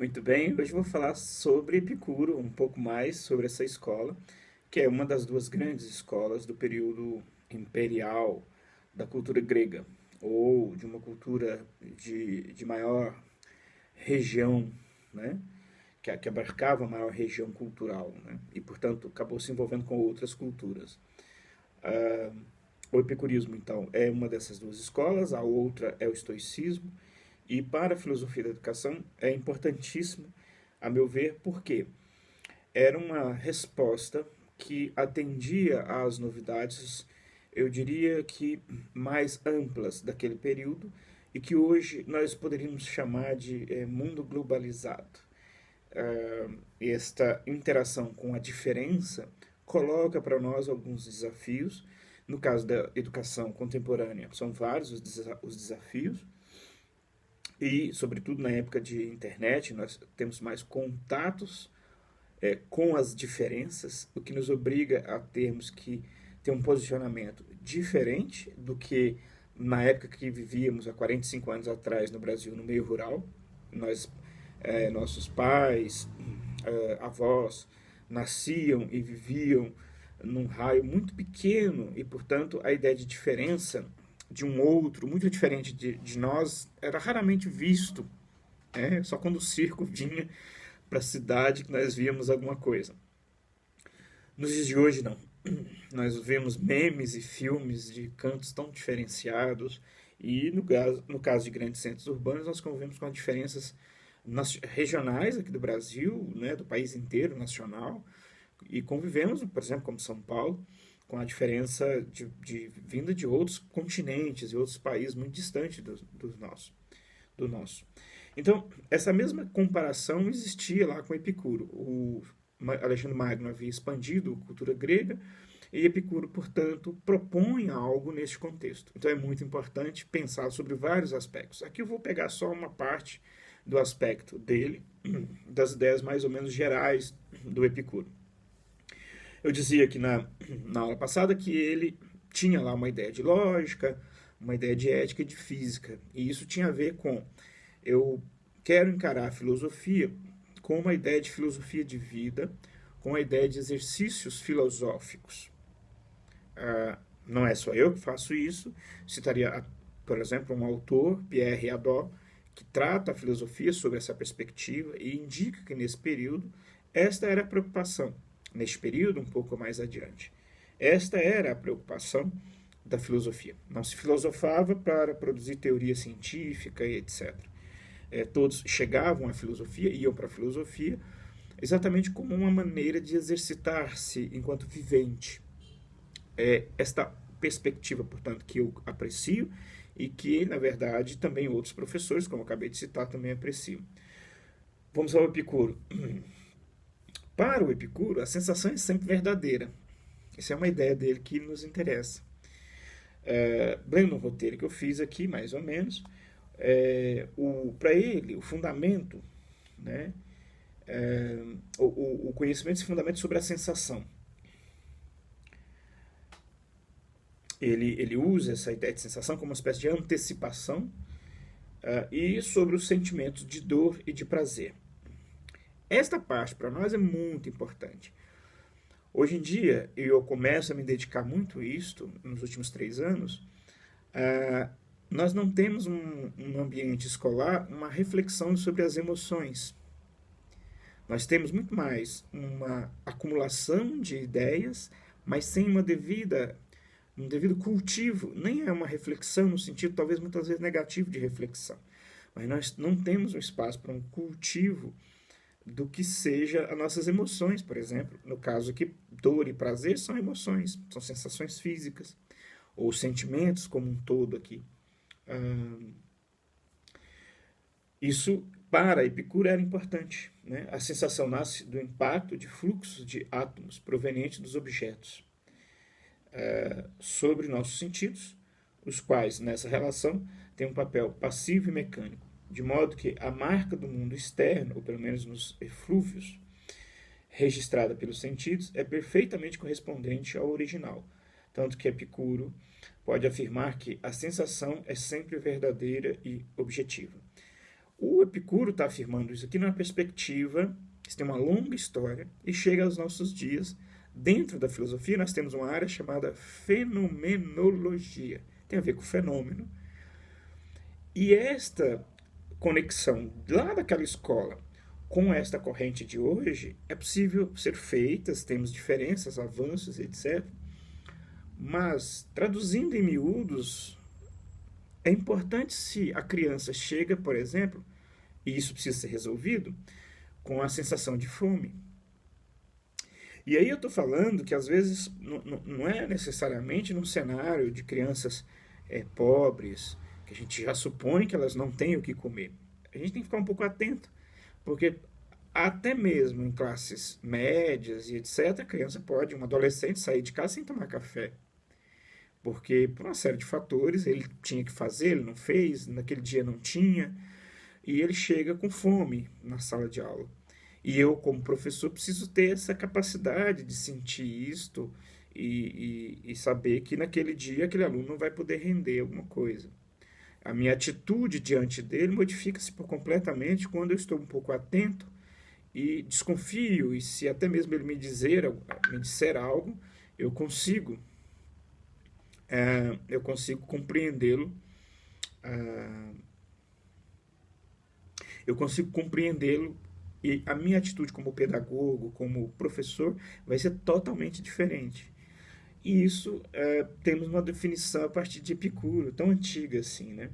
Muito bem, hoje vou falar sobre Epicuro, um pouco mais sobre essa escola, que é uma das duas grandes escolas do período imperial da cultura grega, ou de uma cultura de maior região, né? Que abarcava a maior região cultural, né? E, portanto, acabou se envolvendo com outras culturas. Ah, o epicurismo, então, é uma dessas duas escolas, a outra é o estoicismo, e para a filosofia da educação é importantíssimo, a meu ver, porque era uma resposta que atendia às novidades, eu diria que mais amplas daquele período e que hoje nós poderíamos chamar de mundo globalizado. Esta interação com a diferença coloca para nós alguns desafios. No caso da educação contemporânea, são vários os desafios, e, sobretudo, na época de internet, nós temos mais contatos com as diferenças, o que nos obriga a termos que ter um posicionamento diferente do que na época que vivíamos há 45 anos atrás no Brasil, no meio rural. Nossos pais, avós, nasciam e viviam num raio muito pequeno e, portanto, a ideia de diferença de um outro, muito diferente de nós, era raramente visto. Só quando o circo vinha para a cidade que nós víamos alguma coisa. Nos dias de hoje, não. Nós vemos memes e filmes de cantos tão diferenciados, e no caso de grandes centros urbanos, nós convivemos com as diferenças regionais aqui do Brasil, né, do país inteiro, nacional, e convivemos, por exemplo, como São Paulo, com a diferença de vinda de outros continentes e outros países muito distantes do nosso. Então, essa mesma comparação existia lá com Epicuro. O Alexandre Magno havia expandido a cultura grega e Epicuro, portanto, propõe algo neste contexto. Então, é muito importante pensar sobre vários aspectos. Aqui eu vou pegar só uma parte do aspecto dele, das ideias mais ou menos gerais do Epicuro. Eu dizia aqui na aula passada que ele tinha lá uma ideia de lógica, uma ideia de ética e de física. E isso tinha a ver com eu quero encarar a filosofia com uma ideia de filosofia de vida, com a ideia de exercícios filosóficos. Não é só eu que faço isso. Citaria, por exemplo, um autor, Pierre Hadot, que trata a filosofia sob essa perspectiva e indica que nesse período esta era a preocupação. Neste período, um pouco mais adiante, esta era a preocupação da filosofia. Não se filosofava para produzir teoria científica e etc. Todos chegavam à filosofia, iam para a filosofia, exatamente como uma maneira de exercitar-se enquanto vivente. Esta perspectiva, portanto, que eu aprecio e que, na verdade, também outros professores, como eu acabei de citar, também apreciam. Vamos ao Epicuro. Para o Epicuro, a sensação é sempre verdadeira. Essa é uma ideia dele que nos interessa. Lendo um roteiro que eu fiz aqui, mais ou menos, para ele, o fundamento, né, o conhecimento se fundamenta sobre a sensação. Ele usa essa ideia de sensação como uma espécie de antecipação e sobre os sentimentos de dor e de prazer. Esta parte para nós é muito importante. Hoje em dia, eu começo a me dedicar muito a isto, nos últimos 3 anos, nós não temos um ambiente escolar, uma reflexão sobre as emoções. Nós temos muito mais uma acumulação de ideias, mas sem um devido cultivo. Nem é uma reflexão no sentido, talvez, muitas vezes negativo de reflexão. Mas nós não temos um espaço para um cultivo do que seja as nossas emoções, por exemplo. No caso aqui, dor e prazer são emoções, são sensações físicas, ou sentimentos como um todo aqui. Isso, para Epicuro, era importante. Né? A sensação nasce do impacto de fluxos de átomos provenientes dos objetos sobre nossos sentidos, os quais, nessa relação, têm um papel passivo e mecânico, de modo que a marca do mundo externo, ou pelo menos nos eflúvios, registrada pelos sentidos, é perfeitamente correspondente ao original, tanto que Epicuro pode afirmar que a sensação é sempre verdadeira e objetiva. O Epicuro está afirmando isso aqui numa perspectiva, isso tem uma longa história, e chega aos nossos dias. Dentro da filosofia, nós temos uma área chamada fenomenologia. Tem a ver com fenômeno. E esta conexão lá daquela escola com esta corrente de hoje é possível ser feitas, temos diferenças, avanços, etc. Mas, traduzindo em miúdos, é importante se a criança chega, por exemplo, e isso precisa ser resolvido, com a sensação de fome. E aí eu estou falando que às vezes não é necessariamente num cenário de crianças pobres, que a gente já supõe que elas não têm o que comer. A gente tem que ficar um pouco atento, porque até mesmo em classes médias e etc., a criança pode, um adolescente, sair de casa sem tomar café. Porque por uma série de fatores, ele tinha que fazer, ele não fez, naquele dia não tinha, e ele chega com fome na sala de aula. E eu, como professor, preciso ter essa capacidade de sentir isto e saber que naquele dia aquele aluno não vai poder render alguma coisa. A minha atitude diante dele modifica-se por completamente quando eu estou um pouco atento e desconfio, e se até mesmo ele me disser algo, eu consigo compreendê-lo, eu consigo compreendê-lo, e a minha atitude como pedagogo, como professor, vai ser totalmente diferente. E isso temos uma definição a partir de Epicuro, tão antiga assim, né?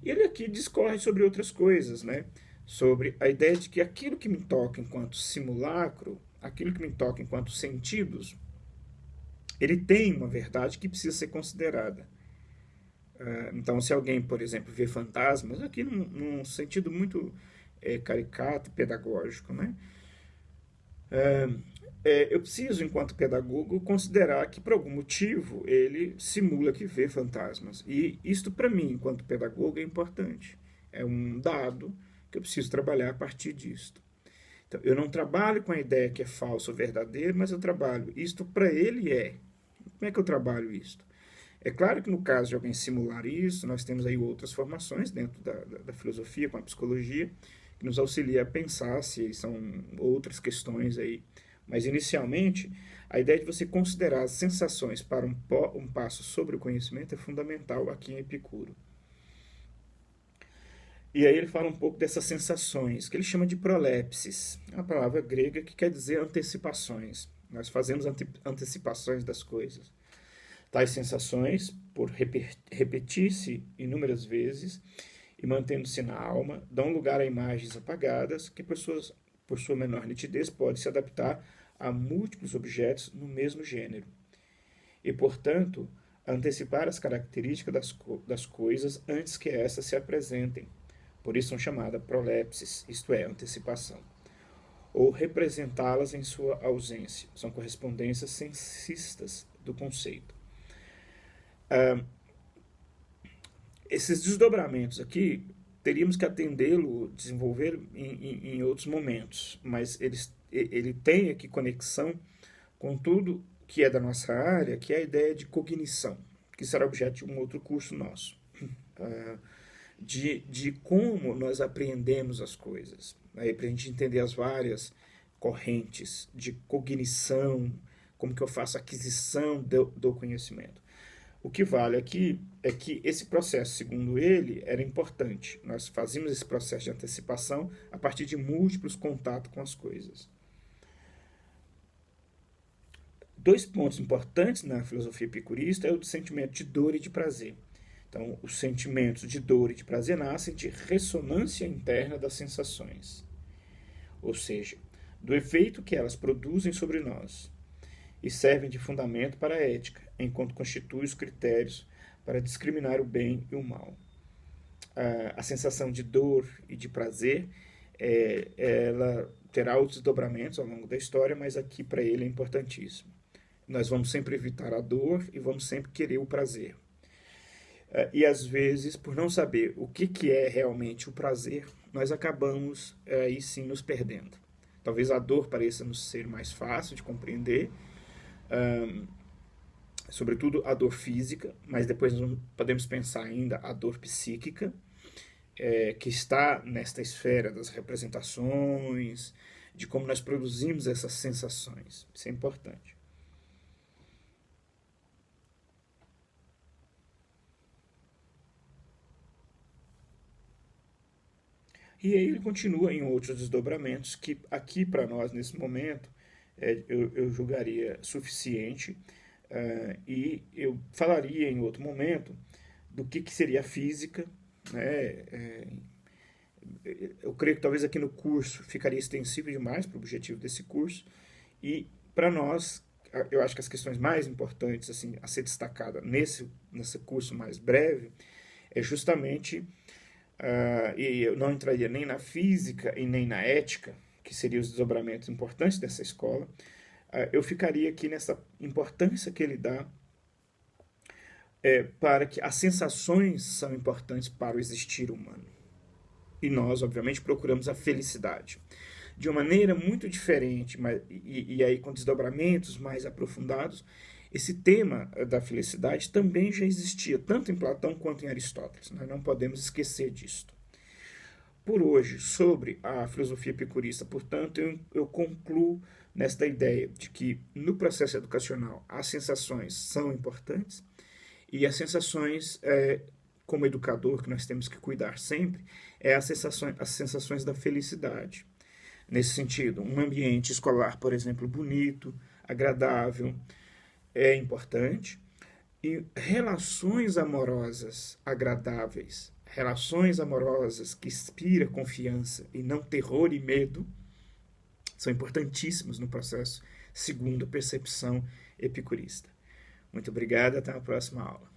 E ele aqui discorre sobre outras coisas, né? Sobre a ideia de que aquilo que me toca enquanto simulacro, aquilo que me toca enquanto sentidos, ele tem uma verdade que precisa ser considerada. Então, se alguém, por exemplo, vê fantasmas, aqui num sentido muito caricato, pedagógico, né? Eu preciso, enquanto pedagogo, considerar que, por algum motivo, ele simula que vê fantasmas. E isto, para mim, enquanto pedagogo, é importante. É um dado que eu preciso trabalhar a partir disto. Então, eu não trabalho com a ideia que é falso ou verdadeiro, mas eu trabalho isto para ele é. Como é que eu trabalho isto? É claro que no caso de alguém simular isso, nós temos aí outras formações dentro da filosofia, com a psicologia, que nos auxilia a pensar se são outras questões aí. Mas, inicialmente, a ideia de você considerar as sensações para um passo sobre o conhecimento é fundamental aqui em Epicuro. E aí ele fala um pouco dessas sensações, que ele chama de prolepsis, uma palavra grega que quer dizer antecipações. Nós fazemos antecipações das coisas. Tais sensações, por repetir-se inúmeras vezes e mantendo-se na alma, dão lugar a imagens apagadas que, por sua menor nitidez, pode se adaptar a múltiplos objetos no mesmo gênero. E, portanto, antecipar as características das coisas antes que essas se apresentem. Por isso são chamadas prolepsis, isto é, antecipação. Ou representá-las em sua ausência. São correspondências sensistas do conceito. Esses desdobramentos aqui, teríamos que atendê-lo, desenvolver em outros momentos, mas ele tem aqui conexão com tudo que é da nossa área, que é a ideia de cognição, que será objeto de um outro curso nosso, de como nós apreendemos as coisas, para a gente entender as várias correntes de cognição, como que eu faço a aquisição do conhecimento. O que vale aqui é que esse processo, segundo ele, era importante. Nós fazíamos esse processo de antecipação a partir de múltiplos contatos com as coisas. Dois pontos importantes na filosofia epicurista é o do sentimento de dor e de prazer. Então, os sentimentos de dor e de prazer nascem de ressonância interna das sensações, ou seja, do efeito que elas produzem sobre nós, e servem de fundamento para a ética, enquanto constituem os critérios para discriminar o bem e o mal. A sensação de dor e de prazer, ela terá outros desdobramentos ao longo da história, mas aqui para ele é importantíssimo. Nós vamos sempre evitar a dor e vamos sempre querer o prazer. E às vezes, por não saber o que é realmente o prazer, nós acabamos aí sim nos perdendo. Talvez a dor pareça nos ser mais fácil de compreender, sobretudo a dor física, mas depois nós podemos pensar ainda a dor psíquica, que está nesta esfera das representações, de como nós produzimos essas sensações. Isso é importante. E aí ele continua em outros desdobramentos que aqui para nós, nesse momento, eu julgaria suficiente, e eu falaria em outro momento do que seria a física, né? Eu creio que talvez aqui no curso ficaria extensivo demais para o objetivo desse curso, e para nós, eu acho que as questões mais importantes assim, a ser destacada nesse curso mais breve é justamente, e eu não entraria nem na física e nem na ética, que seriam os desdobramentos importantes dessa escola, eu ficaria aqui nessa importância que ele dá para que as sensações são importantes para o existir humano. E nós, obviamente, procuramos a felicidade. De uma maneira muito diferente, e aí com desdobramentos mais aprofundados, esse tema da felicidade também já existia, tanto em Platão quanto em Aristóteles. Nós não podemos esquecer disso. Por hoje, sobre a filosofia epicurista, portanto, eu concluo nesta ideia de que no processo educacional as sensações são importantes, e as sensações, como educador, que nós temos que cuidar sempre, as sensações da felicidade. Nesse sentido, um ambiente escolar, por exemplo, bonito, agradável, é importante. E relações amorosas agradáveis, relações amorosas que inspiram confiança e não terror e medo, são importantíssimos no processo segundo a percepção epicurista. Muito obrigado, até a próxima aula.